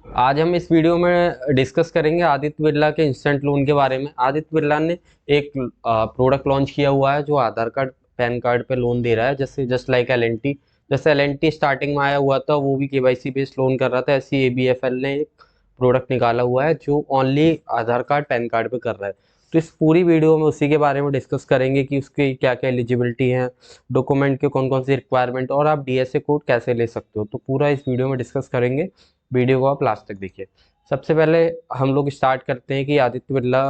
आज हम इस वीडियो में डिस्कस करेंगे आदित्य बिरला के इंस्टेंट लोन के बारे में। आदित्य बिरला ने एक प्रोडक्ट लॉन्च किया हुआ है जो आधार कार्ड पैन कार्ड पे लोन दे रहा है, जैसे जस्ट लाइक एल जैसे एल स्टार्टिंग में आया हुआ था, वो भी केवाईसी बेस्ड लोन कर रहा था। ऐसे ही एबीएफएल ने एक प्रोडक्ट निकाला हुआ है जो ओनली आधार कार्ड पैन कार्ड पे कर रहा है। तो इस पूरी वीडियो में उसी के बारे में डिस्कस करेंगे कि उसकी क्या क्या एलिजिबिलिटी है, डॉक्यूमेंट के कौन कौन सी रिक्वायरमेंट, और आप डीएसए कोड कैसे ले सकते हो। तो पूरा इस वीडियो में डिस्कस करेंगे। वीडियो को आप लास्ट तक देखिए। सबसे पहले हम लोग स्टार्ट करते हैं कि आदित्य बिरला,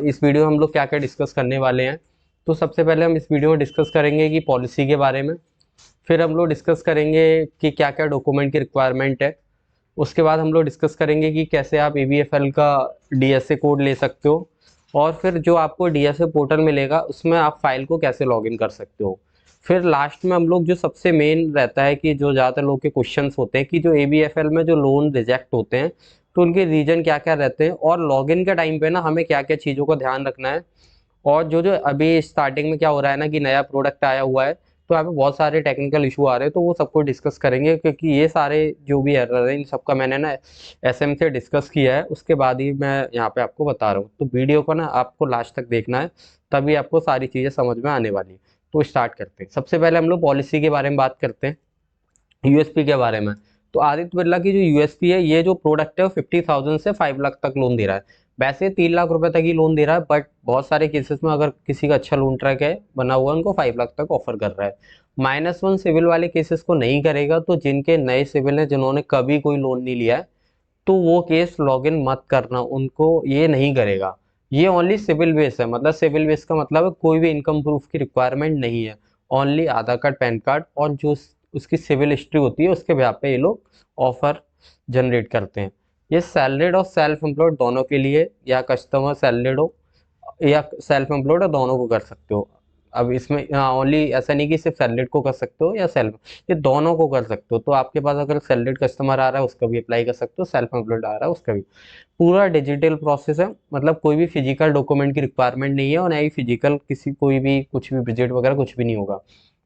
इस वीडियो में हम लोग क्या क्या डिस्कस करने वाले हैं। तो सबसे पहले हम इस वीडियो में डिस्कस करेंगे कि पॉलिसी के बारे में। फिर हम लोग डिस्कस करेंगे कि क्या क्या डॉक्यूमेंट की रिक्वायरमेंट है। उसके बाद हम लोग डिस्कस करेंगे कि कैसे आप एबीएफएल का डीएसए कोड ले सकते हो। और फिर जो आपको डीएसए पोर्टल मिलेगा उसमें आप फाइल को कैसे लॉगिन कर सकते हो। फिर लास्ट में हम लोग जो सबसे मेन रहता है कि जो ज़्यादातर लोग के क्वेश्चंस होते हैं कि जो एबीएफएल में जो लोन रिजेक्ट होते हैं तो उनके रीजन क्या क्या रहते हैं, और लॉगिन के टाइम पे ना हमें क्या क्या चीज़ों का ध्यान रखना है। और जो जो अभी स्टार्टिंग में क्या हो रहा है ना कि नया प्रोडक्ट आया हुआ है, तो यहाँ पे बहुत सारे टेक्निकल इशू आ रहे हैं, तो वो सबको डिस्कस करेंगे क्योंकि ये सारे जो भी एरर है इन सबका मैंने ना एसएम से डिस्कस किया है, उसके बाद ही मैं यहाँ पे आपको बता रहा हूँ। तो वीडियो को ना आपको लास्ट तक देखना है, तभी आपको सारी चीज़ें समझ में आने वाली। तो स्टार्ट करते हैं। सबसे पहले हम लोग पॉलिसी के बारे में बात करते हैं, यूएसपी के बारे में। तो आदित्य बिरला की जो यूएसपी है, ये जो प्रोडक्ट है वो 50,000 से 5 लाख तक लोन दे रहा है। वैसे 3 लाख रुपए तक ही लोन दे रहा है, बट बहुत सारे केसेस में अगर किसी का अच्छा लोन ट्रैक है बना हुआ, उनको 5 लाख तक ऑफर कर रहा है। -1 सिविल वाले केसेस को नहीं करेगा। तो जिनके नए सिविल है, जिन्होंने कभी कोई लोन नहीं लिया है, तो वो केस लॉगिन मत करना, उनको ये नहीं करेगा। ये ओनली सिविल बेस है, मतलब सिविल बेस का मतलब है कोई भी इनकम प्रूफ की रिक्वायरमेंट नहीं है। ओनली आधार कार्ड पैन कार्ड और जो उसकी सिविल हिस्ट्री होती है उसके बेस पे ये लोग ऑफर जनरेट करते हैं। ये सैलरीड और सेल्फ एम्प्लॉयड दोनों के लिए, या कस्टमर सैलरीड हो या सेल्फ एम्प्लॉयड हो, दोनों को कर सकते हो। अब इसमें ओनली ऐसा नहीं कि सिर्फ सैलरीड को कर सकते हो या सेल्फ, ये दोनों को कर सकते हो। तो आपके पास अगर सैलरीड कस्टमर आ रहा है उसका भी अप्लाई कर सकते हो, सेल्फ एम्प्लॉयड आ रहा है उसका भी। पूरा डिजिटल प्रोसेस है, मतलब कोई भी फिजिकल डॉक्यूमेंट की रिक्वायरमेंट नहीं है, और ना ही फिजिकल किसी कोई भी कुछ भी विजिट वगैरह कुछ भी नहीं होगा।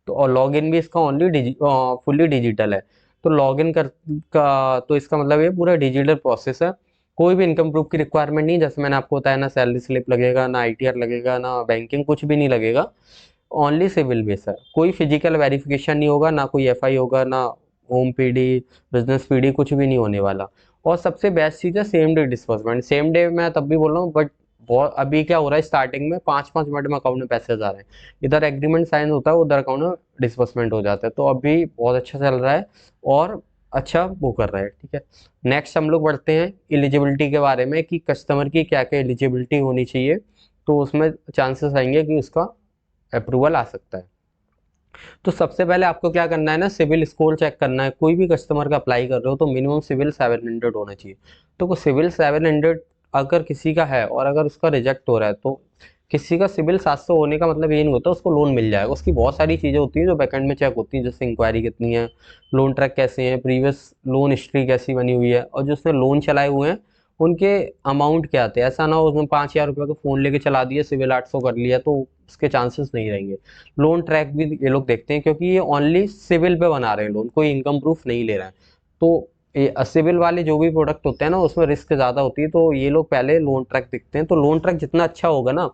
तो और लॉगिन भी इसका ओनली फुल्ली डिजिटल है। तो लॉगिन कर का तो इसका मतलब ये पूरा डिजिटल प्रोसेस है। कोई भी इनकम प्रूफ की रिक्वायरमेंट नहीं, जैसे मैंने आपको बताया, ना सैलरी स्लिप लगेगा, ना आईटीआर लगेगा, ना बैंकिंग, कुछ भी नहीं लगेगा। ओनली सिविल बेस है, कोई फिजिकल वेरिफिकेशन नहीं होगा, ना कोई एफआई होगा, ना होम पीडी, बिजनेस पीडी, कुछ भी नहीं होने वाला। और सबसे बेस्ट चीज़ है same day disbursement. Same day मैं तब भी बोल रहा हूँ, बट बहुत अभी क्या हो रहा है, स्टार्टिंग में 5-5 मिनट में अकाउंट में पैसे जा रहे हैं। इधर एग्रीमेंट साइन होता है, उधर अकाउंट में डिस्बर्समेंट हो जाता है। तो अभी बहुत अच्छा चल रहा है और अच्छा वो कर रहा है, ठीक है। नेक्स्ट हम लोग बढ़ते हैं एलिजिबिलिटी के बारे में कि कस्टमर की क्या क्या एलिजिबिलिटी होनी चाहिए। तो उसमें चांसेस आएंगे कि उसका अप्रूवल आ सकता है। तो सबसे पहले आपको क्या करना है ना, सिविल स्कोर चेक करना है। कोई भी कस्टमर का अप्लाई कर रहे हो तो मिनिमम सिविल 700 होना चाहिए। तो सिविल 700 अगर किसी का है और अगर उसका रिजेक्ट हो रहा है, तो किसी का सिविल 700 होने का मतलब ये नहीं होता उसको लोन मिल जाएगा। उसकी बहुत सारी चीज़ें होती हैं जो बैकएंड में चेक होती हैं, जैसे इंक्वायरी कितनी है, लोन ट्रैक कैसे हैं, प्रीवियस लोन हिस्ट्री कैसी बनी हुई है, और जो उसने लोन चलाए हुए हैं उनके अमाउंट क्या आते हैं। ऐसा ना हो उसने 5,000 रुपये का फ़ोन लेके चला दिया, सिविल 800 कर लिया, तो उसके चांसेस नहीं रहेंगे। लोन ट्रैक भी ये लोग देखते हैं, क्योंकि ये ओनली सिविल पे बना रहे हैं लोन, कोई इनकम प्रूफ नहीं ले रहा है। तो ये सिविल वाले जो भी प्रोडक्ट होते हैं ना, उसमें रिस्क ज़्यादा होती है, तो ये लोग पहले लोन ट्रैक देखते हैं। तो लोन ट्रैक जितना अच्छा होगा ना,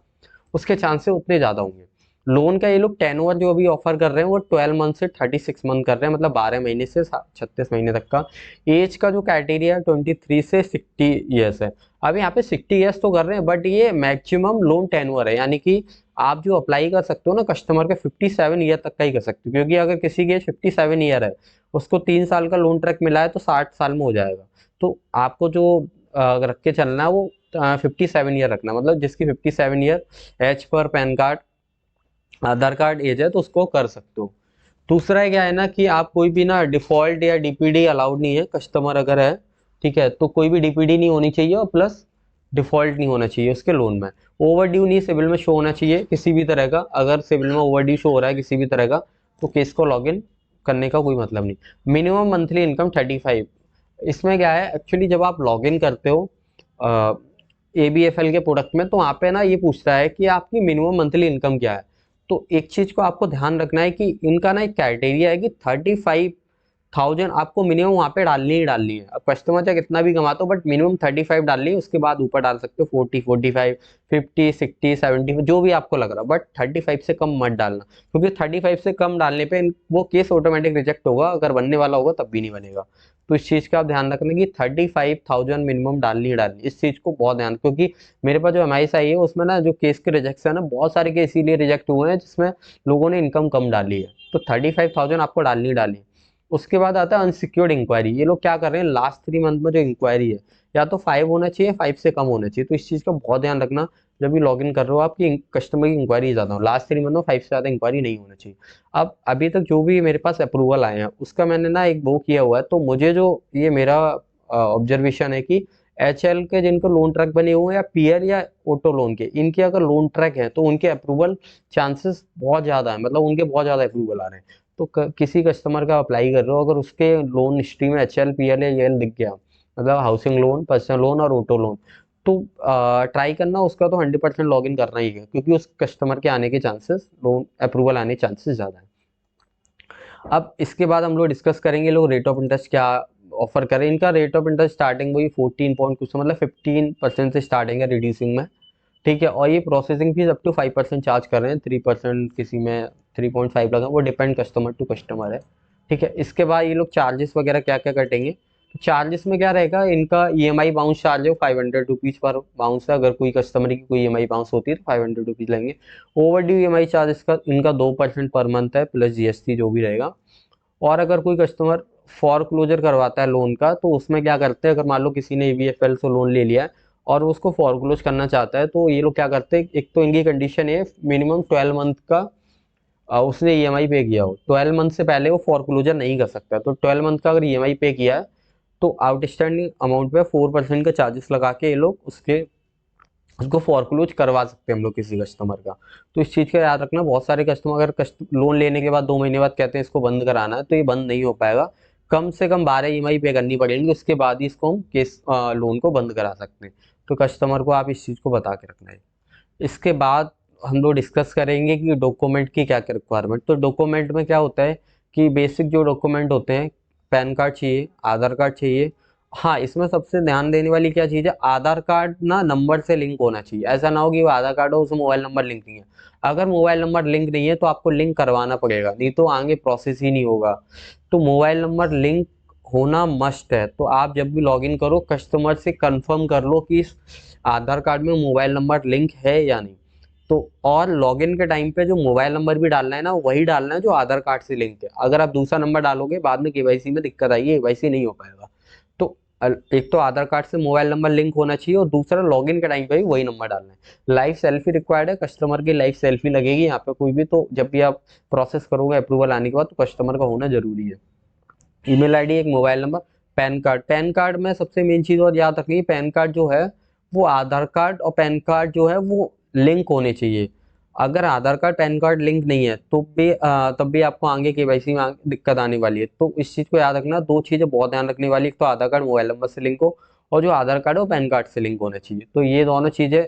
उसके चांसेस उतने ज़्यादा होंगे। लोन का ये लोग टेनओवर जो अभी ऑफर कर रहे हैं वो 12 मंथ से 36 मंथ कर रहे हैं, मतलब 12 महीने से 36 महीने तक का। एज का जो क्राइटेरिया है 23 से 60 ईयर्स है। अब यहाँ पे 60 ईयर्स तो कर रहे हैं, बट ये मैक्सिमम लोन टेनओवर है, यानी कि आप जो अप्लाई कर सकते हो ना कस्टमर के 57 ईयर तक का ही कर सकते हो। क्योंकि अगर किसी की एज 57 ईयर है, उसको 3 साल का लोन ट्रैक मिला है, तो 60 साल में हो जाएगा। तो आपको जो रख के चलना है वो 57 ईयर रखना, मतलब जिसकी 57 ईयर एज पर PAN card Aadhaar card age है, तो उसको कर सकते हो। दूसरा क्या है ना कि आप कोई भी ना डिफॉल्ट या डीपीडी अलाउड नहीं है, कस्टमर अगर है, ठीक है, तो कोई भी डीपीडी नहीं होनी चाहिए, और प्लस डिफॉल्ट नहीं होना चाहिए उसके लोन में। ओवर ड्यू नहीं सिविल में शो होना चाहिए किसी भी तरह का। अगर सिविल में ओवर ड्यू शो हो रहा है किसी भी तरह का, तो केस को लॉगिन करने का कोई मतलब नहीं। Minimum monthly income 35। इसमें क्या है एक्चुअली, जब आप लॉगिन करते हो एबीएफएल के प्रोडक्ट में, तो वहाँ पे ना ये पूछता है कि आपकी मिनिमम मंथली इनकम क्या है। तो एक चीज़ को आपको ध्यान रखना है कि इनका ना एक क्राइटेरिया है कि 35 1000 आपको मिनिमम वहाँ पे डालनी ही डालनी है। अब कस्टमर चाहे कितना भी कमाता हो, बट मिनिमम 35 डालनी है, उसके बाद ऊपर डाल सकते हो 40, 45, 50, 60, 70, जो भी आपको लग रहा, बट 35 से कम मत डालना, क्योंकि 35 से कम डालने पे वो केस ऑटोमेटिक रिजेक्ट होगा, अगर बनने वाला होगा तब भी नहीं बनेगा। तो इस चीज़ का आप ध्यान रखना कि 35,000 मिनिमम डालनी ही डालनी, इस चीज़ को बहुत ध्यान, क्योंकि मेरे पास जो MIS आई है उसमें ना जो केस के रिजेक्शन है ना, बहुत सारे केस इसीलिए रिजेक्ट हुए हैं जिसमें लोगों ने इनकम कम डाली है। तो 35,000 आपको डालनी ही डालनी है। उसके बाद आता है अनसिक्योर्ड इंक्वायरी। ये लोग क्या कर रहे हैं, लास्ट 3 मंथ में जो इंक्वायरी है या तो 5 होना चाहिए, 5 से कम होना चाहिए। तो इस चीज़ का बहुत ध्यान रखना जब भी लॉग इन कर रहे हो आपकी कस्टमर की इंक्वायरी ज़्यादा हो, लास्ट 3 मंथ में 5 से ज़्यादा इंक्वायरी नहीं होना चाहिए। अब अभी तक जो भी मेरे पास अप्रूवल आए हैं उसका मैंने ना एक वो किया हुआ है, तो मुझे जो ये मेरा ऑब्जर्वेशन है कि HL के जिनको लोन ट्रैक बने हुए हैं या PL या ऑटो लोन के, इनके अगर लोन ट्रैक है तो उनके अप्रूवल चांसेस बहुत ज़्यादा है, मतलब उनके बहुत ज़्यादा अप्रूवल आ रहे हैं। तो किसी कस्टमर का अप्लाई कर रहे हो, अगर उसके लोन हिस्ट्री में HL, PL या EL दिख गया, मतलब हाउसिंग लोन, पर्सनल लोन और ऑटो लोन, तो ट्राई करना उसका तो 100% लॉग इन करना ही है, क्योंकि उस कस्टमर के आने के चांसेस, लोन अप्रूवल आने के चांसेस ज़्यादा है। अब इसके बाद हम लोग डिस्कस करेंगे लोग रेट ऑफ इंटरेस्ट क्या ऑफर करें। इनका रेट ऑफ इंटरेस्ट स्टार्टिंग वही 14 पॉइंट कुछ, मतलब 15% से स्टार्टिंग है रिड्यूसिंग में, ठीक है। और ये processing fees up to 5% charge कर रहे हैं, 3% किसी में 3.5 लगा, वो डिपेंड कस्टमर टू कस्टमर है, ठीक है। इसके बाद ये लोग चार्जेस वगैरह क्या क्या कटेंगे, तो चार्जेस में क्या रहेगा, इनका EMI बाउंस चार्ज है 500 रुपीज़ पर बाउंस है, अगर कोई कस्टमर की कोई EMI बाउंस होती है तो 500 रुपीज़ लेंगे। ओवर ड्यू EMI चार्जेस का इनका 2% पर मंथ है, प्लस GST जो भी रहेगा। और अगर कोई कस्टमर फॉर क्लोजर करवाता है लोन का, तो उसमें क्या करते हैं, अगर मान लो किसी ने ABFL से लोन ले लिया है और उसको फॉर क्लोज करना चाहता है, तो ये लोग क्या करते हैं, एक तो इनकी कंडीशन है मिनिमम 12 मंथ का उसने EMI पे किया हो, 12 मंथ से पहले वो फॉर क्लोजर नहीं कर सकता। तो 12 मंथ का अगर EMI पे किया है तो आउटस्टैंडिंग अमाउंट पे 4% का चार्जेस लगा के ये लोग उसको फॉरक्लोज करवा सकते हैं हम लोग किसी कस्टमर का। तो इस चीज़ का याद रखना, बहुत सारे कस्टमर अगर लोन लेने के बाद 2 महीने बाद कहते हैं इसको बंद कराना है, तो ये बंद नहीं हो पाएगा। कम से कम 12 EMI पे करनी पड़ेगी, उसके बाद ही इसको हम केस लोन को बंद करा सकते हैं। तो कस्टमर को आप इस चीज़ को बता के रखना है। इसके बाद हम लोग डिस्कस करेंगे कि डॉक्यूमेंट की क्या क्या रिक्वायरमेंट। तो डॉक्यूमेंट में क्या होता है कि बेसिक जो डॉक्यूमेंट होते हैं, पैन कार्ड चाहिए, आधार कार्ड चाहिए। हाँ, इसमें सबसे ध्यान देने वाली क्या चीज़ है, आधार कार्ड ना नंबर से लिंक होना चाहिए। ऐसा ना हो कि वो आधार कार्ड हो उसमें मोबाइल नंबर लिंक नहीं है। अगर मोबाइल नंबर लिंक नहीं है तो आपको लिंक करवाना पड़ेगा, नहीं तो आगे प्रोसेस ही नहीं होगा। तो मोबाइल नंबर लिंक होना मस्ट है। तो आप जब भी लॉगिन करो कस्टमर से कंफर्म कर लो कि इस आधार कार्ड में मोबाइल नंबर लिंक है या नहीं। तो और लॉगिन के टाइम पे जो मोबाइल नंबर भी डालना है ना, वही डालना है जो आधार कार्ड से लिंक है। अगर आप दूसरा नंबर डालोगे बाद में KYC में दिक्कत आएगी, KYC नहीं हो पाएगा। तो एक तो आधार कार्ड से मोबाइल नंबर लिंक होना चाहिए, और दूसरा लॉगिन के टाइम पे भी वही नंबर डालना है। लाइव सेल्फी रिक्वायर्ड है, कस्टमर की लाइव सेल्फी लगेगी यहाँ पे कोई भी, तो जब भी आप प्रोसेस करोगे अप्रूवल आने के बाद तो कस्टमर का होना जरूरी है। ईमेल आईडी, एक mobile number, pan card. Pan card में सबसे मेन चीज़ और याद रखनी है, पैन कार्ड जो है वो आधार कार्ड और पैन कार्ड जो है वो लिंक होने चाहिए। अगर आधार कार्ड पैन कार्ड लिंक नहीं है तो भी तब भी आपको आगे KYC में दिक्कत आने वाली है। तो इस चीज़ को याद रखना, दो चीज़ें बहुत ध्यान रखने वाली, एक तो आधार कार्ड मोबाइल नंबर से लिंक हो, और जो आधार कार्ड है वो पैन कार्ड से लिंक होना चाहिए। तो ये दोनों चीज़ें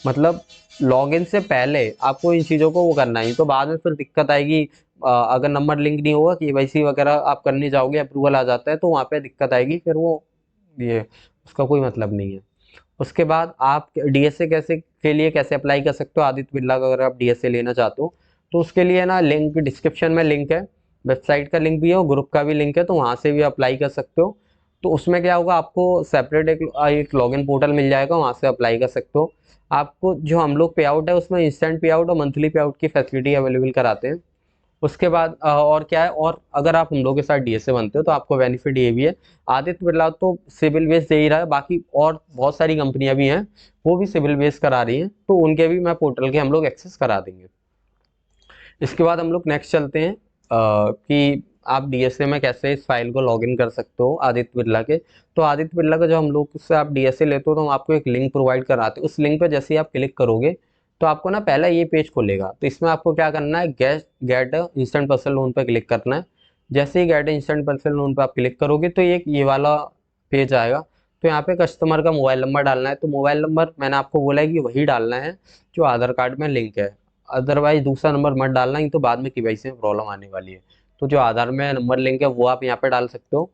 मतलब लॉगिन से पहले आपको इन चीज़ों को वो करना है, तो बाद में फिर दिक्कत आएगी। अगर नंबर लिंक नहीं होगा, KYC वगैरह आप करने जाओगे, अप्रूवल आ जाता है तो वहाँ पे दिक्कत आएगी, फिर वो ये उसका कोई मतलब नहीं है। उसके बाद आप DSA कैसे के लिए कैसे अप्लाई कर सकते हो आदित्य बिरला का, अगर आप DSA लेना चाहते हो तो उसके लिए ना लिंक डिस्क्रिप्शन में लिंक है, वेबसाइट का लिंक भी है और ग्रुप का भी लिंक है, तो वहाँ से भी अप्लाई कर सकते हो। तो उसमें क्या होगा, आपको सेपरेट एक लॉगिन पोर्टल मिल जाएगा, वहाँ से अप्लाई कर सकते हो। आपको जो हम लोग पे आउट है उसमें इंस्टेंट पे आउट और मंथली पे आउट की फैसिलिटी अवेलेबल कराते हैं। उसके बाद और क्या है, और अगर आप हम लोग के साथ DSA बनते हो तो आपको बेनिफिट ये भी है, आदित्य बिरला तो सिविल बेस दे ही रहा है, बाकी और बहुत सारी कंपनियां भी हैं वो भी सिविल बेस करा रही हैं, तो उनके भी मैं पोर्टल के हम लोग एक्सेस करा देंगे। इसके बाद हम लोग नेक्स्ट चलते हैं कि आप DSA में कैसे इस फाइल को लॉगिन कर सकते हो आदित्य बिरला के। तो आदित्य बिरला का जो हम लोग से आप DSA लेते हो तो हम आपको एक लिंक प्रोवाइड कराते हैं। उस लिंक पर जैसे ही आप क्लिक करोगे तो आपको ना पहला ये पेज खुलेगा। तो इसमें आपको क्या करना है, गेट इंस्टेंट पर्सनल लोन पर क्लिक करना है। जैसे ही गेट इंस्टेंट पर्सनल लोन पर आप क्लिक करोगे तो ये वाला पेज आएगा। तो यहाँ पे कस्टमर का मोबाइल नंबर डालना है। तो मोबाइल नंबर मैंने आपको बोला है कि वही डालना है जो आधार कार्ड में लिंक है, अदरवाइज दूसरा नंबर मत डालना, नहीं तो बाद में KYC में प्रॉब्लम आने वाली है। तो जो आधार में नंबर लिंक है वो आप यहाँ पे डाल सकते हो।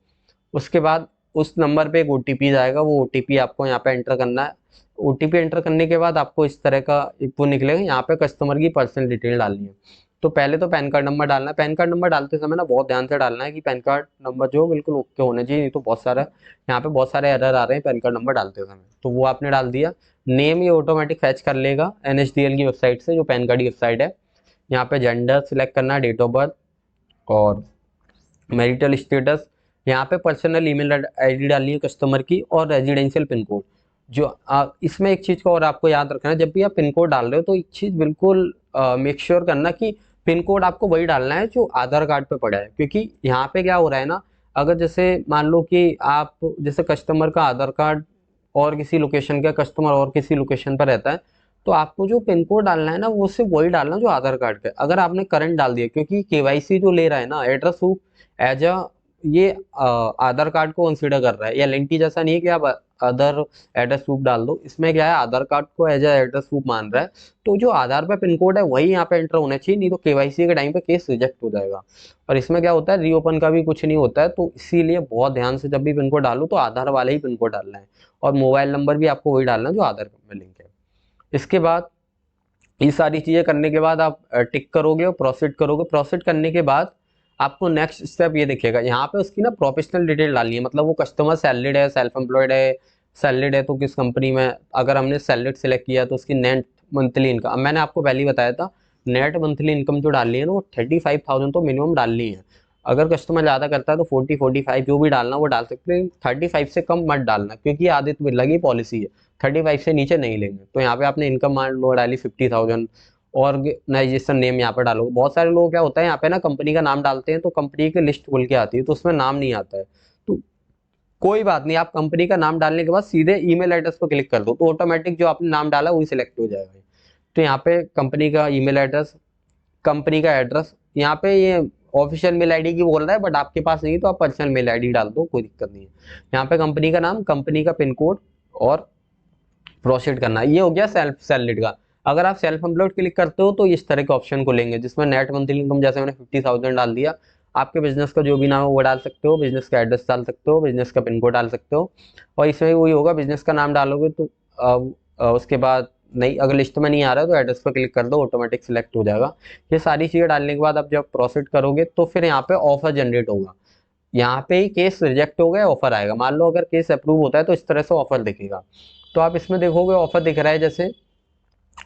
उसके बाद उस नंबर पे एक ओटीपी जाएगा, वो ओटीपी आपको यहाँ पे एंटर करना है। ओटीपी एंटर करने के बाद आपको इस तरह का एक वो निकलेगा, यहाँ पे कस्टमर की पर्सनल डिटेल डालनी है। तो पहले तो पैन कार्ड नंबर डालना है। पैन कार्ड नंबर डालते समय ना बहुत ध्यान से डालना है कि पैन कार्ड नंबर जो बिल्कुल ओके होना चाहिए, नहीं तो बहुत सारा यहाँ पे बहुत सारे एरर आ रहे हैं पैन कार्ड नंबर डालते समय। तो वो आपने डाल दिया। नेम ये ऑटोमेटिक फैच कर लेगा एनएचडीएल की वेबसाइट से, जो पैन कार्ड की वेबसाइट है। यहाँ पे जेंडर सिलेक्ट करना है, डेट ऑफ बर्थ और मैरिटल स्टेटस। यहाँ पे पर्सनल ईमेल आईडी डालनी है कस्टमर की, और रेजिडेंशियल पिन कोड। जो इसमें एक चीज़ का और आपको याद रखना है, जब भी आप पिन कोड डाल रहे हो तो एक चीज़ बिल्कुल मेक श्योर करना कि पिन कोड आपको वही डालना है जो आधार कार्ड पे पड़ा है। क्योंकि यहाँ पे क्या हो रहा है ना, अगर जैसे मान लो कि आप जैसे कस्टमर का आधार कार्ड और किसी लोकेशन का, कस्टमर और किसी लोकेशन पर रहता है, तो आपको जो पिन कोड डालना है ना वो सिर्फ वही डालना जो आधार कार्ड पे। अगर आपने करंट डाल दिया, क्योंकि केवाईसी जो ले रहा है ना एड्रेस प्रूफ एज अ, ये आधार कार्ड को कंसीडर कर रहा है। या एलएनटी जैसा नहीं है कि आप अदर एड्रेस प्रूफ डाल दो, इसमें क्या है आधार कार्ड को एज अ एड्रेस प्रूफ मान रहा है। तो जो आधार पे पिन कोड है वही यहाँ पे एंटर होना चाहिए, नहीं तो केवाईसी के टाइम पे केस रिजेक्ट हो जाएगा। और इसमें क्या होता है, रीओपन का भी कुछ नहीं होता है। तो इसीलिए बहुत ध्यान से जब भी पिन कोड डालो तो आधार वाला ही पिन कोड डालना है, और मोबाइल नंबर भी आपको वही डालना है जो आधार में लिंक है। इसके बाद ये सारी चीज़ें करने के बाद आप टिक करोगे और प्रोसीड करोगे। प्रोसीड करने के बाद आपको नेक्स्ट स्टेप ये दिखेगा, यहाँ पे उसकी ना प्रोफेशनल डिटेल डालनी है। मतलब वो कस्टमर सैलरीड है, सेल्फ एम्प्लॉयड है, सैलरीड है तो किस कंपनी में। अगर हमने सैलरीड सेलेक्ट किया तो उसकी नेट मंथली इनकम, मैंने आपको पहले ही बताया था, नेट मंथली इनकम जो डालनी है ना वो 35,000 तो मिनिमम डालनी है। अगर कस्टमर ज़्यादा करता है तो 40-45 जो भी डालना वो डाल सकते हैं, 35 से कम मत डालना, क्योंकि आदित्य बिरला की पॉलिसी है 35 से नीचे नहीं लेंगे। तो यहाँ पे आपने इनकम मान लो डाली 50,000। ऑर्गेनाइजेशन नेम यहाँ पे डालोगे। बहुत सारे लोग क्या होता है यहाँ पे ना कंपनी का नाम डालते हैं तो कंपनी की लिस्ट खुल के आती है तो उसमें नाम नहीं आता है। तो कोई बात नहीं, आप कंपनी का नाम डालने के बाद सीधे ईमेल एड्रेस पर क्लिक कर दो तो ऑटोमेटिक जो आपने नाम डाला वही सिलेक्ट हो जाएगा। तो यहाँ पे कंपनी का ईमेल एड्रेस, कंपनी का एड्रेस, यहाँ पे ये ऑफिशियल मेल आईडी की बोल रहा है बट आपके पास नहीं तो आप पर्सनल मेल आईडी डाल दो, कोई दिक्कत नहीं है। यहाँ पे कंपनी का नाम, कंपनी का पिन कोड और प्रोसीड करना है। ये हो गया सेल्फ सैलरीड का। अगर आप सेल्फ एम्प्लॉयड क्लिक करते हो तो इस तरह के ऑप्शन खुलेंगे जिसमें नेट मंथली इनकम, जैसे मैंने 50,000 डाल दिया। आपके बिजनेस का जो भी नाम है वो डाल सकते हो, बिजनेस का एड्रेस डाल सकते हो, बिजनेस का पिन कोड डाल सकते हो। और इसमें वही होगा, बिजनेस का नाम डालोगे तो उसके बाद नहीं, अगर लिस्ट में नहीं आ रहा है तो एड्रेस पर क्लिक कर दो, ऑटोमेटिक सिलेक्ट हो जाएगा। ये सारी चीज़ें डालने के बाद आप जब प्रोसीड करोगे तो फिर यहाँ पे ऑफर जनरेट होगा। यहाँ पे ही केस रिजेक्ट हो गया ऑफर आएगा। मान लो अगर केस अप्रूव होता है तो इस तरह से ऑफर दिखेगा। तो आप इसमें देखोगे ऑफर दिख रहा है, जैसे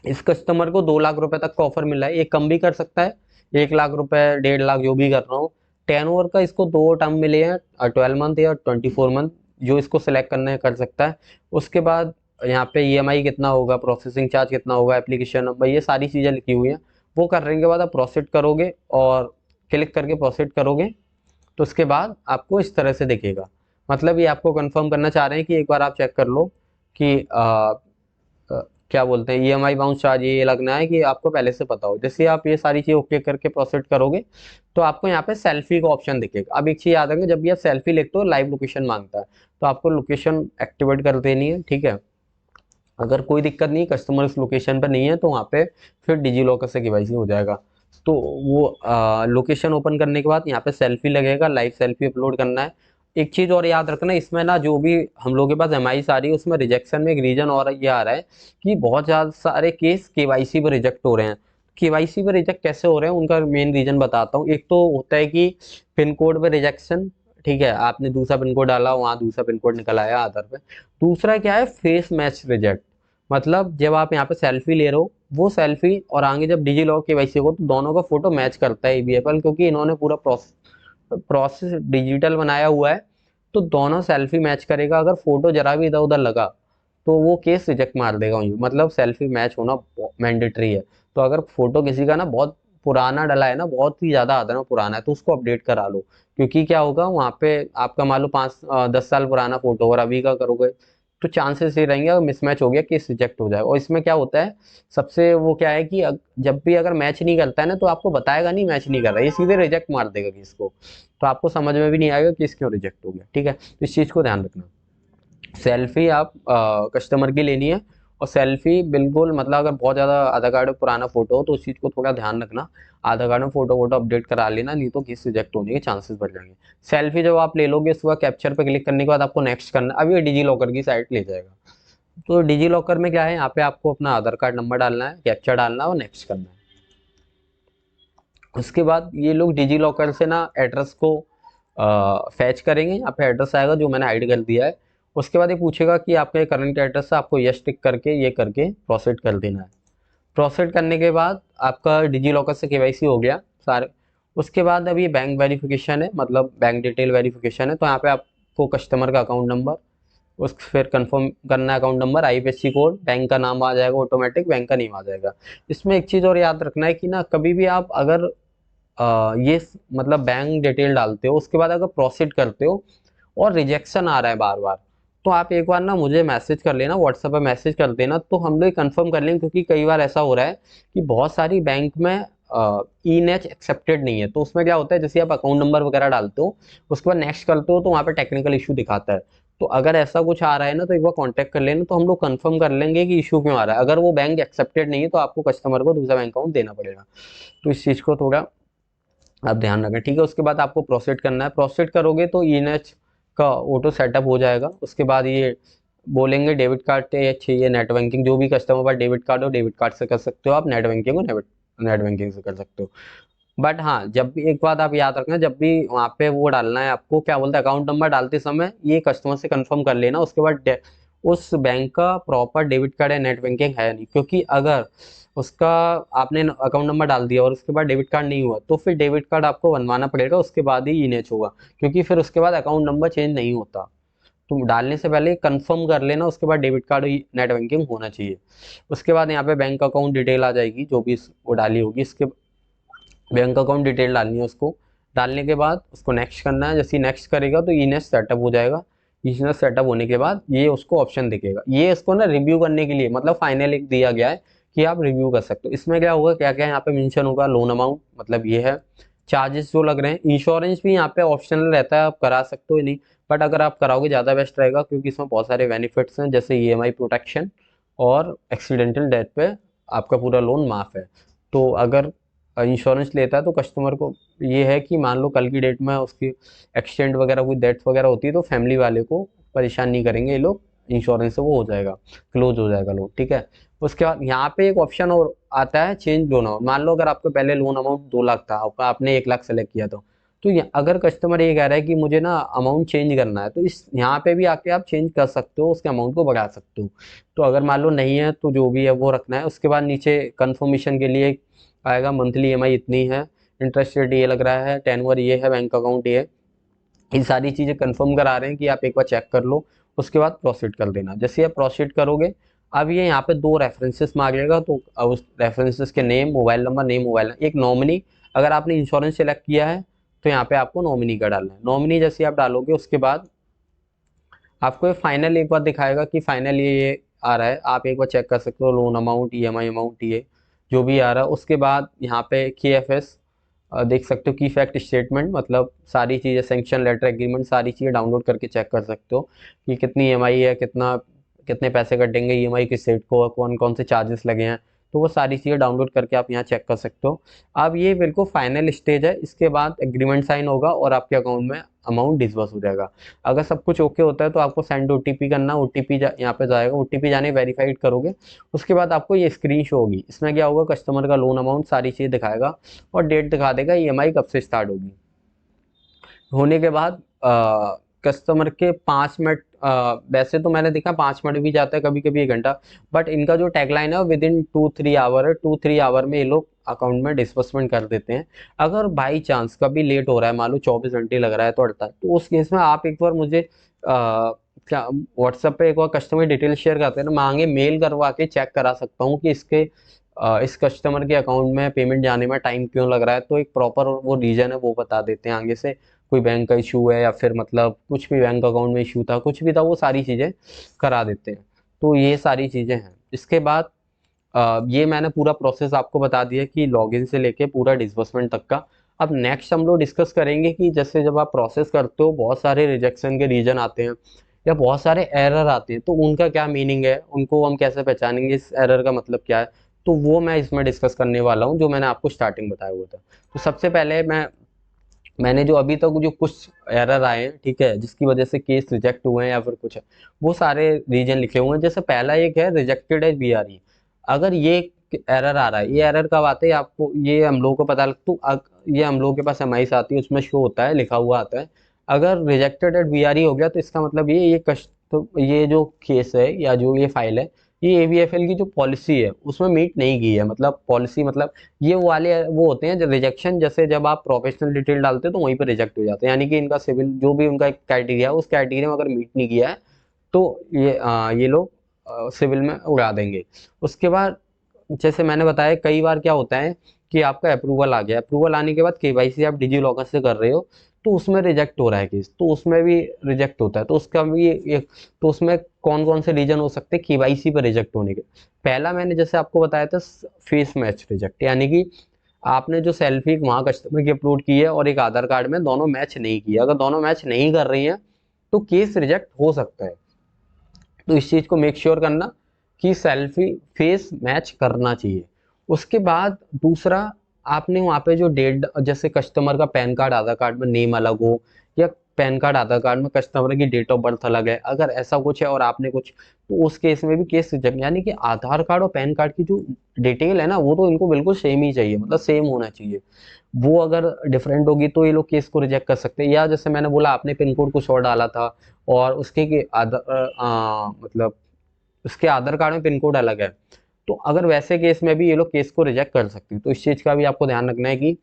इस कस्टमर को 2 लाख रुपए तक का ऑफर मिला है, ये कम भी कर सकता है, 1 लाख रुपए, 1.5 लाख जो भी कर रहा हूँ। टेन ओवर का इसको 2 टर्म मिले हैं, 12 मंथ या 24 मंथ, जो इसको सिलेक्ट करना है कर सकता है। उसके बाद यहाँ पे ईएमआई कितना होगा, प्रोसेसिंग चार्ज कितना होगा, एप्लीकेशन नंबर, ये सारी चीज़ें लिखी हुई हैं। वो करने के बाद आप प्रोसीड करोगे और क्लिक करके प्रोसीड करोगे तो उसके बाद आपको इस तरह से दिखेगा। मतलब ये आपको कंफर्म करना चाह रहे हैं कि एक बार आप चेक कर लो कि क्या बोलते हैं ईएमआई बाउंस चार्ज ये लगना है, कि आपको पहले से पता हो। जैसे आप ये सारी चीज़ ओके करके प्रोसीड करोगे तो आपको यहाँ पे सेल्फी का ऑप्शन दिखेगा। अब एक चीज़ याद रखें, जब भी आप सेल्फी लेते हो लाइव लोकेशन मांगता है, तो आपको लोकेशन एक्टिवेट कर देनी है, ठीक है। अगर कोई दिक्कत नहीं, कस्टमर इस लोकेशन पर नहीं है तो वहाँ पे फिर डिजी लॉकर से केवाईसी हो जाएगा। तो वो लोकेशन ओपन करने के बाद यहाँ पे सेल्फी लगेगा, लाइव सेल्फी अपलोड करना है। एक चीज़ और याद रखना, इसमें ना जो भी हम लोग के पास एमआईस आ रही है उसमें रिजेक्शन में एक रीजन और ये आ रहा है कि बहुत ज़्यादा सारे केस केवाईसी पर रिजेक्ट हो रहे हैं। केवाईसी पर रिजेक्ट कैसे हो रहे हैं उनका मेन रीजन बताता हूँ। एक तो होता है कि पिन कोड पर रिजेक्शन, ठीक है, आपने दूसरा पिन कोड डाला, वहाँ दूसरा पिन कोड निकल आया आधार पे। दूसरा क्या है, फेस मैच रिजेक्ट। मतलब जब आप यहाँ पे सेल्फी ले रहे हो, वो सेल्फी और आगे जब डिजी लॉकर केवाईसी हो तो दोनों का फोटो मैच करता है ईबीएफएल, क्योंकि इन्होंने पूरा प्रोसेस डिजिटल बनाया हुआ है। तो दोनों सेल्फी मैच करेगा। अगर फोटो जरा भी इधर उधर लगा तो वो केस रिजेक्ट मार देगा वहीं। मतलब सेल्फी मैच होना मैंडेटरी है। तो अगर फोटो किसी का ना बहुत पुराना डला है ना, बहुत ही ज़्यादा आधा पुराना है, तो उसको अपडेट करा लो। क्योंकि क्या होगा वहाँ पे आपका मान लो 5-10 साल पुराना फोटो और अभी का करोगे तो चांसेस ये रहेंगे, अगर मिसमैच हो गया केस रिजेक्ट हो जाएगा। और इसमें क्या होता है, सबसे वो क्या है कि जब भी अगर मैच नहीं करता है ना तो आपको बताएगा नहीं मैच नहीं कर रहा है, ये सीधे रिजेक्ट मार देगा केस को। तो आपको समझ में भी नहीं आएगा केस क्यों रिजेक्ट हो गया, ठीक है। तो इस चीज़ को ध्यान रखना। सेल्फी आप कस्टमर की लेनी है और सेल्फी बिल्कुल मतलब अगर बहुत ज़्यादा आधार कार्ड में पुराना फोटो हो तो उस चीज़ को थोड़ा ध्यान रखना, आधार कार्ड में फोटो वोटो अपडेट करा लेना, नहीं तो केस रिजेक्ट होने के चांसेस बढ़ जाएंगे। सेल्फी जब आप ले लोगे उसके बाद कैप्चर पे क्लिक करने के बाद आपको नेक्स्ट करना, अब ये डिजी लॉकर की साइट ले जाएगा। तो डिजी लॉकर में क्या है, यहाँ पे आपको अपना आधार कार्ड नंबर डालना है, कैप्चर डालना है और नेक्स्ट करना है। उसके बाद ये लोग डिजी लॉकर से ना एड्रेस को फैच करेंगे, यहाँ पे एड्रेस आएगा जो मैंने हाइड कर दिया है। उसके बाद ये पूछेगा कि आपका करंट एड्रेस है, आपको यस टिक करके ये करके प्रोसीड कर देना है। प्रोसीड करने के बाद आपका डिजी लॉकर से केवाईसी हो गया सारे। उसके बाद अभी बैंक वेरिफिकेशन है, मतलब बैंक डिटेल वेरिफिकेशन है। तो यहाँ पे आपको कस्टमर का अकाउंट नंबर, उस फिर कंफर्म करना है account number, IFSC code, bank का नाम आ जाएगा, ऑटोमेटिक बैंक का नेम आ जाएगा। इसमें एक चीज़ और याद रखना है कि ना कभी भी आप अगर ये मतलब बैंक डिटेल डालते हो उसके बाद अगर प्रोसीड करते हो और रिजेक्शन आ रहा है बार बार, तो आप एक बार ना मुझे मैसेज कर लेना, व्हाट्सएप पे मैसेज कर देना, तो हम लोग कंफर्म कर लेंगे। क्योंकि कई बार ऐसा हो रहा है कि बहुत सारी बैंक में ई नेच एक्सेप्टेड नहीं है। तो उसमें क्या होता है, जैसे आप अकाउंट नंबर वगैरह डालते हो उसके बाद नेक्स्ट करते हो तो वहाँ पे टेक्निकल इशू दिखाता है। तो अगर ऐसा कुछ आ रहा है ना तो एक बार कांटेक्ट कर लेना, तो हम लोग कंफर्म कर लेंगे कि इशू क्यों आ रहा है। अगर वो बैंक एक्सेप्टेड नहीं है तो आपको कस्टमर को दूसरा बैंक अकाउंट देना पड़ेगा। तो इस चीज़ को थोड़ा आप ध्यान रखें, ठीक है। उसके बाद आपको प्रोसीड करना है, प्रोसीड करोगे तो ईएनएच का ऑटो सेटअप हो जाएगा। उसके बाद ये बोलेंगे डेबिट कार्ड चाहिए, नेट बैंकिंग, जो भी कस्टमर पास डेबिट कार्ड हो डेबिट कार्ड से कर सकते हो आप, नेट बैंकिंग हो नेट बैंकिंग से कर सकते हो। बट हाँ, जब भी एक बात आप याद रखना, जब भी वहाँ पे वो डालना है आपको, क्या बोलते हैं, अकाउंट नंबर डालते समय ये कस्टमर से कंफर्म कर लेना। उसके बाद उस बैंक का प्रॉपर डेबिट कार्ड या नेट बैंकिंग है नहीं, क्योंकि अगर उसका आपने अकाउंट नंबर डाल दिया और उसके बाद डेबिट कार्ड नहीं हुआ तो फिर डेबिट कार्ड आपको बनवाना पड़ेगा, उसके बाद ही इनेच होगा। क्योंकि फिर उसके बाद अकाउंट नंबर चेंज नहीं होता। तुम डालने से पहले कंफर्म कर लेना, उसके बाद डेबिट कार्ड नेट बैंकिंग होना चाहिए। उसके बाद यहाँ पे बैंक अकाउंट डिटेल आ जाएगी, जो भी वो डाली होगी। इसके बैंक अकाउंट डिटेल डालनी है उसको, डालने के बाद उसको नेक्स्ट करना है। जैसे नेक्स्ट करेगा तो ईनेस सेटअप हो जाएगा। ईनेस सेटअप होने के बाद ये उसको ऑप्शन दिखेगा, ये इसको ना रिव्यू करने के लिए, मतलब फाइनल एक दिया गया है कि आप रिव्यू कर सकते हो। इसमें क्या होगा, क्या क्या यहाँ पे मेंशन होगा, लोन अमाउंट, मतलब ये है, चार्जेस जो लग रहे हैं, इंश्योरेंस भी यहाँ पे ऑप्शनल रहता है, आप करा सकते हो नहीं, बट अगर आप कराओगे ज़्यादा बेस्ट रहेगा, क्योंकि इसमें बहुत सारे बेनिफिट्स हैं, जैसे ईएमआई प्रोटेक्शन और एक्सीडेंटल डेथ पे आपका पूरा लोन माफ है। तो अगर इंश्योरेंस लेता है तो कस्टमर को ये है कि मान लो कल की डेट में उसकी एक्सीडेंट वगैरह कोई डेथ वगैरह होती है तो फैमिली वाले को परेशान नहीं करेंगे ये लोग, इंश्योरेंस से वो हो जाएगा, क्लोज हो जाएगा लोन, ठीक है। उसके बाद यहाँ पे एक ऑप्शन और आता है, चेंज लोन अमाउंट। मान लो अगर आपको पहले लोन अमाउंट 2 लाख था, आपने 1 लाख सेलेक्ट किया तो अगर कस्टमर ये कह रहा है कि मुझे ना अमाउंट चेंज करना है, तो इस यहाँ पे भी आके आप चेंज कर सकते हो, उसके अमाउंट को बढ़ा सकते हो। तो अगर मान लो नहीं है तो जो भी है वो रखना है। उसके बाद नीचे कंफर्मेशन के लिए आएगा, मंथली ईएमआई इतनी है, इंटरेस्ट रेट ये लग रहा है, टेनवर ये है, बैंक अकाउंट ये है। ये सारी चीज़ें कंफर्म करा रहे हैं कि आप एक बार चेक कर लो। उसके बाद प्रोसीड कर देना। जैसे आप प्रोसीड करोगे, अब ये यहाँ पे 2 रेफरेंसेस मांगेगा, तो अब उस रेफरेंसेस के name, mobile number, name mobile number, एक नॉमिनी, अगर आपने इंश्योरेंस सेलेक्ट किया है तो यहाँ पे आपको नॉमिनी का डालना है। नॉमिनी जैसे आप डालोगे उसके बाद आपको ये फाइनल एक बार दिखाएगा कि फाइनल ये आ रहा है, आप एक बार चेक कर सकते हो, लोन अमाउंट, ईएमआई अमाउंट, ये जो भी आ रहा है। उसके बाद यहाँ पे KFS देख सकते हो, की फैक्ट स्टेटमेंट, मतलब सारी चीज़ें, सेंक्शन लेटर, एग्रीमेंट, सारी चीज़ें डाउनलोड करके चेक कर सकते हो कि कितनी ईएमआई है, कितने पैसे कटेंगे ईएमआई किस सेट को, कौन कौन से चार्जेस लगे हैं। तो वो सारी चीज़ें डाउनलोड करके आप यहाँ चेक कर सकते हो। अब ये बिल्कुल फाइनल स्टेज है, इसके बाद एग्रीमेंट साइन होगा और आपके अकाउंट में अमाउंट डिसबर्स हो जाएगा। अगर सब कुछ ओके होता है तो आपको सेंड OTP करना, OTP यहाँ पे जाएगा, OTP जाने वेरीफाइड करोगे, उसके बाद आपको ये स्क्रीन शो होगी। इसमें क्या होगा, कस्टमर का लोन अमाउंट सारी चीज़ दिखाएगा और डेट दिखा देगा ईएमआई कब से स्टार्ट होगी। होने के बाद कस्टमर के 5 मिनट, वैसे तो मैंने देखा 5 मिनट भी जाता है, कभी कभी 1 घंटा, बट इनका जो टैगलाइन है विद इन 2-3 आवर है, 2-3 आवर में ये लोग अकाउंट में डिस्बर्समेंट कर देते हैं। अगर बाई चांस कभी लेट हो रहा है, मान लो 24 घंटे लग रहा है तो 48, तो उस केस में आप एक बार मुझे क्या व्हाट्सएप पे एक बार कस्टमर डिटेल शेयर करते हैं ना, मैं आगे मेल करवा के चेक करा सकता हूँ कि इस कस्टमर के अकाउंट में पेमेंट जाने में टाइम क्यों लग रहा है। तो एक प्रॉपर वो रीजन है वो बता देते हैं आगे से, कोई बैंक का इशू है या फिर मतलब कुछ भी बैंक अकाउंट में इशू था, कुछ भी था, वो सारी चीज़ें करा देते हैं। तो ये सारी चीज़ें हैं। इसके बाद ये मैंने पूरा प्रोसेस आपको बता दिया कि लॉगिन से लेके पूरा डिस्बर्समेंट तक का। अब नेक्स्ट हम लोग डिस्कस करेंगे कि जैसे जब आप प्रोसेस करते हो बहुत सारे रिजेक्शन के रीजन आते हैं, या बहुत सारे एरर आते हैं, तो उनका क्या मीनिंग है, उनको हम कैसे पहचानेंगे, इस एरर का मतलब क्या है, तो वो मैं इसमें डिस्कस करने वाला हूँ, जो मैंने आपको स्टार्टिंग बताया हुआ था। तो सबसे पहले मैंने जो अभी तक जो कुछ एरर आए हैं, ठीक है, जिसकी वजह से केस रिजेक्ट हुए हैं या फिर कुछ है, वो सारे रीजन लिखे हुए हैं। जैसे पहला एक है रिजेक्टेड एज बीआरई। अगर ये एरर आ रहा है, ये एरर कब आते हैं आपको, ये हम लोगों को पता लगता, तो ये हम लोगों के पास एमआईस आती है, उसमें शो होता है, लिखा हुआ आता है। अगर रिजेक्टेड एट बीआरई हो गया, तो इसका मतलब ये कस्ट तो ये जो केस है या जो ये फाइल है, ये एवीएफएल की जो पॉलिसी है उसमें मीट नहीं की है। मतलब पॉलिसी मतलब ये वो वाले वो होते हैं जो रिजेक्शन, जैसे जब आप प्रोफेशनल डिटेल डालते हो तो वहीं पर रिजेक्ट हो जाते हैं, यानी कि इनका सिविल जो भी उनका क्राइटेरिया है, उस क्राइटेरिया में अगर मीट नहीं किया है, तो ये लोग सिविल में उड़ा देंगे। उसके बाद जैसे मैंने बताया, कई बार क्या होता है कि आपका अप्रूवल आ गया, अप्रूवल आने के बाद केवाईसी आप डिजी लॉकर से कर रहे हो, तो उसमें रिजेक्ट हो रहा है केस, तो उसमें भी रिजेक्ट होता है, तो उसका भी एक, तो उसमें कौन कौन से रीजन हो सकते हैं केवाईसी पर रिजेक्ट होने के। पहला मैंने जैसे आपको बताया था, फेस मैच रिजेक्ट, यानी कि आपने जो सेल्फी वहाँ कस्टमर की अपलोड की है और एक आधार कार्ड में दोनों मैच नहीं किया, अगर दोनों मैच नहीं कर रही हैं तो केस रिजेक्ट हो सकता है। तो इस चीज को मेक श्योर करना कि सेल्फी फेस मैच करना चाहिए। उसके बाद दूसरा, आपने वहाँ पे जो डेट, जैसे कस्टमर का पैन कार्ड आधार कार्ड में नेम अलग हो, या पैन कार्ड आधार कार्ड में कस्टमर की डेट ऑफ बर्थ अलग है, अगर ऐसा कुछ है और आपने कुछ, तो उस केस में भी केस रिजेक्ट, यानी कि आधार कार्ड और पैन कार्ड की जो डिटेल है ना, वो तो इनको बिल्कुल सेम ही चाहिए, मतलब सेम होना चाहिए। वो अगर डिफरेंट होगी तो ये लोग केस को रिजेक्ट कर सकते हैं। या जैसे मैंने बोला, आपने पिन कोड कुछ और डाला था और उसके मतलब उसके आधार कार्ड में पिन कोड अलग है, तो अगर वैसे केस में भी ये लोग केस को रिजेक्ट कर सकते हैं। तो इस चीज का भी आपको ध्यान रखना है कि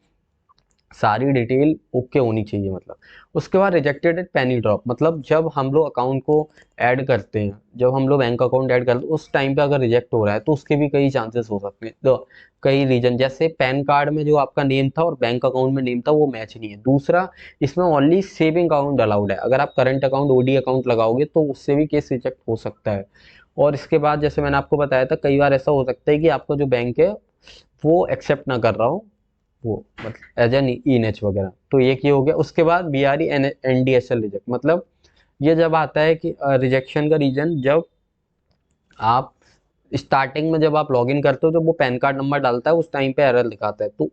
सारी डिटेल ओके होनी चाहिए, मतलब। उसके बाद रिजेक्टेड एट पेनी ड्रॉप, मतलब जब हम लोग अकाउंट को ऐड करते हैं, जब हम लोग बैंक अकाउंट ऐड करते हैं, उस टाइम पे अगर रिजेक्ट हो रहा है तो उसके भी कई चांसेस हो सकते हैं। तो कई रीजन, जैसे पैन कार्ड में जो आपका नेम था और बैंक अकाउंट में नेम था वो मैच नहीं है। दूसरा, इसमें ओनली सेविंग अकाउंट अलाउड है, अगर आप करंट अकाउंट ओडी अकाउंट लगाओगे तो उससे भी केस रिजेक्ट हो सकता है। और इसके बाद जैसे मैंने आपको बताया था, कई बार ऐसा हो सकता है कि आपका जो बैंक है वो एक्सेप्ट ना कर रहा हो, वो मतलब एज एन ई एच वगैरह, तो एक ये हो गया। उसके बाद B R E N D S L reject, मतलब ये जब आता है कि रिजेक्शन का रीजन, जब आप स्टार्टिंग में जब आप लॉगिन करते हो, जब वो पैन कार्ड नंबर डालता है उस टाइम पे एरर दिखाता है, तो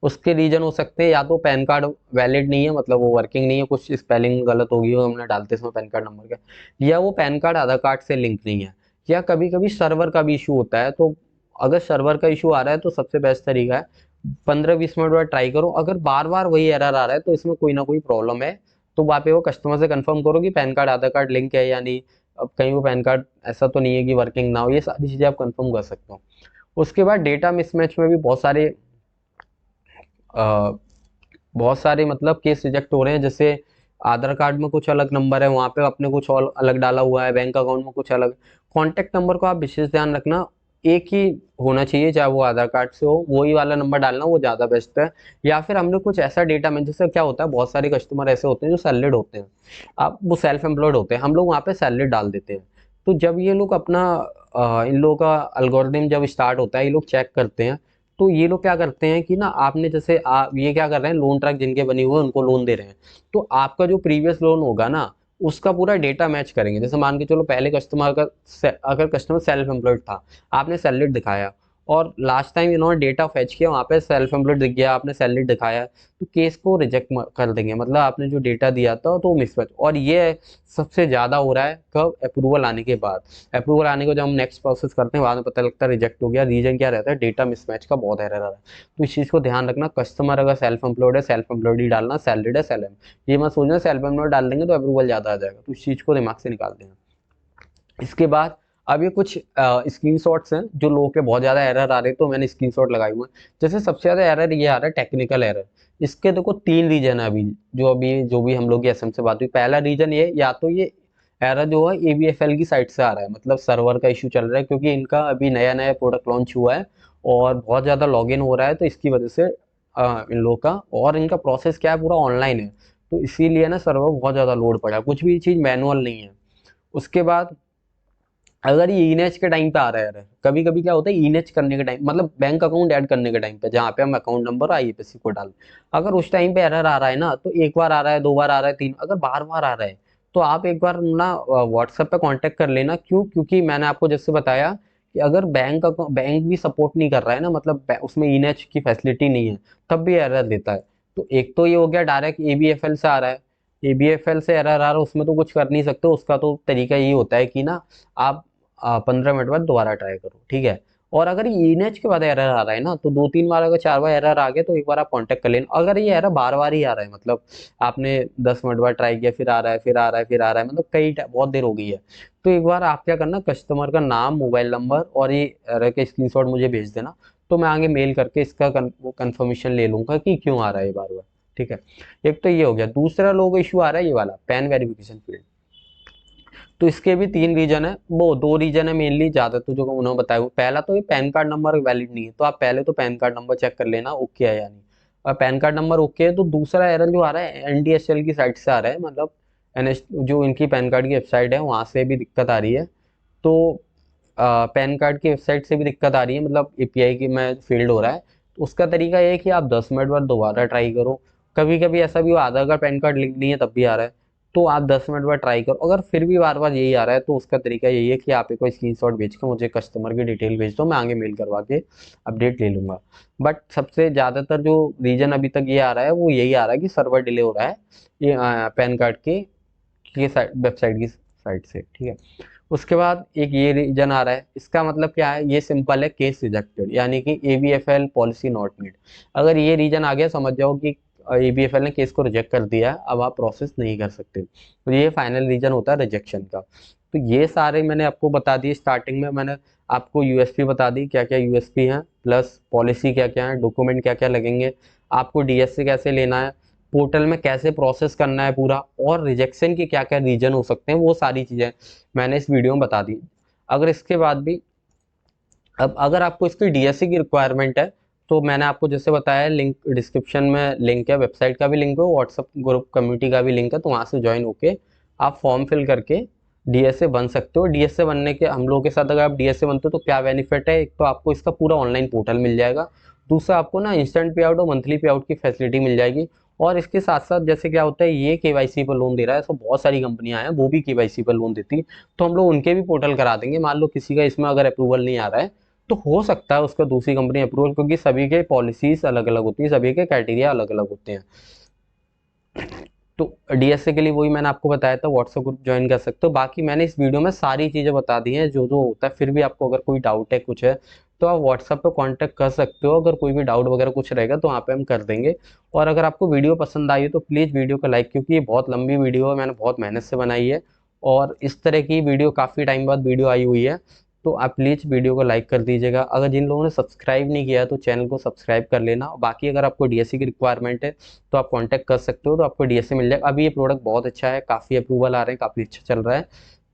उसके रीजन हो सकते हैं, या तो पैन कार्ड वैलिड नहीं है, मतलब वो वर्किंग नहीं है, कुछ स्पेलिंग गलत होगी हो हमने डालते समय पैन कार्ड नंबर का, या वो पैन कार्ड आधार कार्ड से लिंक नहीं है, या कभी कभी सर्वर का भी इशू होता है। तो अगर सर्वर का इशू आ रहा है तो सबसे बेस्ट तरीका है 15-20 मिनट बाद ट्राई करो, अगर बार बार वही एरर आ रहा है तो इसमें कोई ना कोई प्रॉब्लम है। तो वहाँ पे वो कस्टमर से कंफर्म करो कि pan card Aadhaar card link है या नहीं, अब कहीं वो पैन कार्ड ऐसा तो नहीं है कि वर्किंग ना हो, ये सारी चीज़ें आप कंफर्म कर सकते हो। उसके बाद डेटा मिसमैच में भी अ, बहुत सारे मतलब केस रिजेक्ट हो रहे हैं। जैसे आधार कार्ड में कुछ अलग नंबर है, वहाँ पे आपने कुछ और अलग डाला हुआ है, बैंक अकाउंट में कुछ अलग। कॉन्टैक्ट नंबर को आप विशेष ध्यान रखना, एक ही होना चाहिए, चाहे वो आधार कार्ड से हो, वही वाला नंबर डालना वो ज़्यादा बेस्ट है। या फिर हमने कुछ ऐसा डेटा में, जैसे क्या होता है, बहुत सारे कस्टमर ऐसे होते हैं जो सैलरीड होते हैं, आप वो सेल्फ एम्प्लॉयड होते हैं, हम लोग वहाँ पे सैलरीड डाल देते हैं। तो जब ये लोग अपना इन लोगों का अल्गोरिथम जब स्टार्ट होता है, ये लोग चेक करते हैं, तो ये लोग क्या करते हैं कि ना, आपने जैसे आप ये क्या कर रहे हैं, लोन ट्रैक जिनके बनी हुए हैं उनको लोन दे रहे हैं, तो आपका जो प्रीवियस लोन होगा ना, उसका पूरा डेटा मैच करेंगे। जैसे मान के चलो, पहले कस्टमर का अगर कस्टमर सेल्फ एम्प्लॉयड था, आपने सैलरी दिखाया, और लास्ट टाइम इन्होंने डेटा फैच किया, वहाँ पे सेल्फ एम्प्लॉयड दिख गया, आपने सैलरी दिखाया, तो केस को रिजेक्ट कर देंगे, मतलब आपने जो डेटा दिया था तो मिसमैच। और ये सबसे ज़्यादा हो रहा है कब, अप्रूवल आने के बाद। अप्रूवल आने को जब हम नेक्स्ट प्रोसेस करते हैं, बाद में पता लगता है रिजेक्ट हो गया, रीजन क्या रहता है, डेटा मिसमैच का बहुत एरर आ रहा है। तो इस चीज़ को ध्यान रखना, कस्टमर अगर सेल्फ एम्प्लॉयड है, सेल्फ एम्प्लॉयड ही डालना, सैलरीड है सैलम, ये मत सोचना सेल्फ एम्प्लॉयड डाल देंगे तो अप्रूवल ज़्यादा आ जाएगा, तो इस चीज़ को दिमाग से निकाल देना। इसके बाद अब ये कुछ स्क्रीनशॉट्स हैं जो लोगों के बहुत ज़्यादा एरर आ रहे हैं, तो मैंने स्क्रीनशॉट लगाए हुए हैं। जैसे सबसे ज़्यादा एरर ये आ रहा है, टेक्निकल एरर। इसके देखो 3 रीजन है अभी, जो भी हम लोग की एसएम से बात हुई। पहला रीजन ये, या तो ये एरर जो है एबीएफएल की साइड से आ रहा है, मतलब सर्वर का इशू चल रहा है, क्योंकि इनका अभी नया नया प्रोडक्ट लॉन्च हुआ है और बहुत ज़्यादा लॉगिन हो रहा है, तो इसकी वजह से इन लोगों का, और इनका प्रोसेस क्या है, पूरा ऑनलाइन है, तो इसीलिए ना सर्वर बहुत ज़्यादा लोड पड़ा है, कुछ भी चीज़ मैनुअल नहीं है। उसके बाद अगर ये ईनेच के टाइम पे आ रहा है, कभी कभी क्या होता है, ईनेच करने के टाइम, मतलब बैंक अकाउंट ऐड करने के टाइम पे, जहाँ पे हम अकाउंट नंबर आईएफएससी कोड डाल, अगर उस टाइम पे एरर आ रहा है ना, तो एक बार आ रहा है, 2 बार आ रहा है, 3, अगर बार बार आ रहा है, तो आप एक बार ना व्हाट्सएप पे कांटेक्ट कर लेना। क्यों? क्योंकि मैंने आपको जैसे बताया कि अगर बैंक भी सपोर्ट नहीं कर रहा है ना, मतलब उसमें ईएनएच की फैसिलिटी नहीं है, तब भी एरर देता है। तो एक तो ये हो गया डायरेक्ट एबीएफएल से आ रहा है, एबीएफएल से एरर आ रहा है, उसमें तो कुछ कर नहीं सकते। उसका तो तरीका यही होता है कि ना आप 15 मिनट बाद दोबारा ट्राई करो, ठीक है। और अगर ये ईएनएच के बाद एरर आ रहा है ना, तो 2-3 बार अगर 4 बार एरर आ गया तो एक बार आप कांटेक्ट कर लेना। अगर ये एरर बार बार ही आ रहा है, मतलब आपने 10 मिनट बाद ट्राई किया, फिर आ रहा है, फिर आ रहा है, फिर आ रहा है, मतलब बहुत देर हो गई है, तो एक बार आप क्या करना, कस्टमर का नाम, मोबाइल नंबर और ये एरर के स्क्रीनशॉट मुझे भेज देना। तो मैं आगे मेल करके इसका वो कंफर्मेशन ले लूंगा कि क्यों आ रहा है बार बार, ठीक है। एक तो ये हो गया। दूसरा लोगो इशू आ रहा है ये वाला पैन वेरिफिकेशन फील्ड। तो इसके भी 3 रीजन है, वो 2 रीजन है मेनली, ज्यादा तो जो उन्होंने बताया। पहला तो ये पैन कार्ड नंबर वैलिड नहीं है, तो आप पहले तो पैन कार्ड नंबर चेक कर लेना ओके है या नहीं। और पैन कार्ड नंबर ओके है तो दूसरा एरर जो आ रहा है एनडीएसएल की साइट से आ रहा है, मतलब एनएस जो इनकी पैन कार्ड की वेबसाइट है वहां से भी दिक्कत आ रही है। तो पैन कार्ड की वेबसाइट से भी दिक्कत आ रही है, मतलब एपीआई की में फेल्ड हो रहा है। तो उसका तरीका ये है कि आप 10 मिनट बाद दोबारा ट्राई करो। कभी कभी ऐसा भी हो आधार कार्ड पैन कार्ड लिंक नहीं है तब भी आ रहा है, तो आप 10 मिनट बाद ट्राई करो। अगर फिर भी बार बार यही आ रहा है तो उसका तरीका यही है कि आप एक कोई स्क्रीनशॉट भेज के मुझे कस्टमर की डिटेल भेज दो, मैं आगे मेल करवा के अपडेट ले लूंगा। बट सबसे ज़्यादातर जो रीजन अभी तक ये आ रहा है वो यही आ रहा है कि सर्वर डिले हो रहा है ये पैन कार्ड की वेबसाइट की साइट से, ठीक है। उसके बाद एक ये रीजन आ रहा है, इसका मतलब क्या है, ये सिंपल है, केस रिजेक्टेड, यानी कि एबीएफएल पॉलिसी नॉट मीट। अगर ये रीजन आ गया समझ जाओ कि एबीएफएल ने केस को रिजेक्ट कर दिया है, अब आप प्रोसेस नहीं कर सकते। तो ये फाइनल रीजन होता है रिजेक्शन का। तो ये सारे मैंने आपको बता दिए। स्टार्टिंग में मैंने आपको यूएसपी बता दी, क्या क्या यूएसपी हैं, प्लस पॉलिसी क्या क्या है, डॉक्यूमेंट क्या क्या लगेंगे, आपको डीएससी कैसे लेना है, पोर्टल में कैसे प्रोसेस करना है पूरा, और रिजेक्शन के क्या क्या रीजन हो सकते हैं, वो सारी चीज़ें मैंने इस वीडियो में बता दी। अगर इसके बाद भी अब अगर आपको इसकी डीएससी की रिक्वायरमेंट है, तो मैंने आपको जैसे बताया, लिंक डिस्क्रिप्शन में लिंक है, वेबसाइट का भी लिंक है, व्हाट्सअप ग्रुप कम्युनिटी का भी लिंक है, तो वहाँ से ज्वाइन होके आप फॉर्म फिल करके डीएसए बन सकते हो। डीएसए बनने के हम लोगों के साथ अगर आप डीएसए बनते हो तो क्या बेनिफिट है, एक तो आपको इसका पूरा ऑनलाइन पोर्टल मिल जाएगा, दूसरा आपको ना इंस्टेंट पे आउट और मंथली पे आउट की फैसिलिटी मिल जाएगी। और इसके साथ साथ जैसे क्या होता है, ये केवाईसी पर लोन दे रहा है, तो बहुत सारी कंपनियां हैं वो भी केवाईसी पर लोन देती है, तो हम लोग उनके भी पोर्टल करा देंगे। मान लो किसी का इसमें अगर अप्रूवल नहीं आ रहा है, तो हो सकता है उसका दूसरी कंपनी अप्रूवल, क्योंकि सभी के पॉलिसीज अलग अलग होती है, सभी के क्राइटेरिया अलग अलग होते हैं। तो डीएसए के लिए वही मैंने आपको बताया था, व्हाट्सएप ग्रुप ज्वाइन कर सकते हो। बाकी मैंने इस वीडियो में सारी चीज़ें बता दी हैं जो जो होता है। फिर भी आपको अगर कोई डाउट है कुछ है तो आप व्हाट्सएप पे कांटेक्ट कर सकते हो, अगर कोई भी डाउट वगैरह कुछ रहेगा तो वहाँ पे हम कर देंगे। और अगर आपको वीडियो पसंद आई है तो प्लीज़ वीडियो को लाइक, क्योंकि ये बहुत लंबी वीडियो है, मैंने बहुत मेहनत से बनाई है, और इस तरह की वीडियो काफ़ी टाइम बाद वीडियो आई हुई है। तो आप प्लीज़ वीडियो को लाइक कर दीजिएगा। अगर जिन लोगों ने सब्सक्राइब नहीं किया तो चैनल को सब्सक्राइब कर लेना। बाकी अगर आपको डीएससी की रिक्वायरमेंट है तो आप कांटेक्ट कर सकते हो, तो आपको डीएससी मिल जाएगा। अभी ये प्रोडक्ट बहुत अच्छा है, काफ़ी अप्रूवल आ रहे हैं, काफ़ी अच्छा चल रहा है,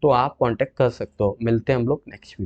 तो आप कांटेक्ट कर सकते हो। मिलते हैं हम लोग नेक्स्ट वीडियो।